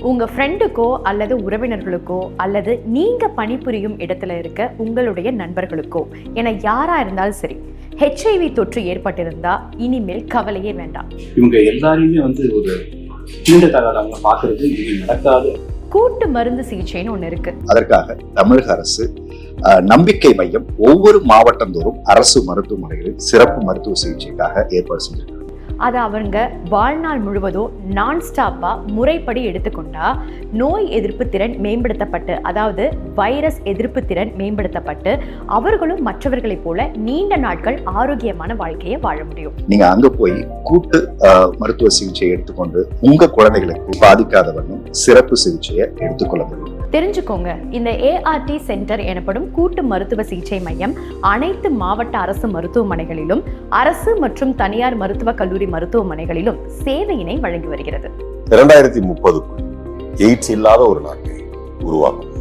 உங்க ஃப்ரெண்டுக்கோ அல்லது உறவினர்களுக்கோ அல்லது நீங்க பணிபுரியும் இடத்துல இருக்க உங்களுடைய நண்பர்களுக்கோ என யாரா இருந்தாலும் சரி, HIV தொற்று ஏற்பட்டிருந்தா இனிமேல் கவலையே வேண்டாம். இவங்க எல்லாரையுமே ஒரு தீண்டத்தகாதவங்க பார்க்கறது இது நடக்காது. கூட்டு மருந்து சிகிச்சைன்னு ஒண்ணு இருக்கு. அதற்காக தமிழக அரசு நம்பிக்கை மையம் ஒவ்வொரு மாவட்டந்தோறும் அரசு மருத்துவமனைகளில் சிறப்பு மருத்துவ சிகிச்சைக்காக ஏற்பாடு செஞ்சிருக்காங்க. அதை அவங்க வாழ்நாள் முழுவதும் நான் ஸ்டாப்பா முறைப்படி எடுத்துக்கொண்டா நோய் எதிர்ப்பு திறன் மேம்படுத்தப்பட்டு, அதாவது வைரஸ் எதிர்ப்பு திறன் மேம்படுத்தப்பட்டு அவர்களும் மற்றவர்களைப் போல நீண்ட நாட்கள் ஆரோக்கியமான வாழ்க்கையை வாழ முடியும். நீங்க அங்க போய் கூட்டு மருத்துவ சிகிச்சை எடுத்துக்கொண்டு உங்க குழந்தைகளுக்கு பாதிக்காத வண்ணம் சிறப்பு சிகிச்சையை எடுத்துக்கொள்ள முடியும். தெரிஞ்சுக்கோங்க, இந்த ART சென்டர் எனப்படும் கூட்டு மருத்துவ சிகிச்சை மையம் அனைத்து மாவட்ட அரசு மருத்துவமனைகளிலும் அரசு மற்றும் தனியார் மருத்துவக் கல்லூரி மருத்துவமனைகளிலும் சேவையினை வழங்கி வருகிறது. 2030 எய்ட்ஸ் இல்லாத ஒரு நாட்டை உருவாக்கும்.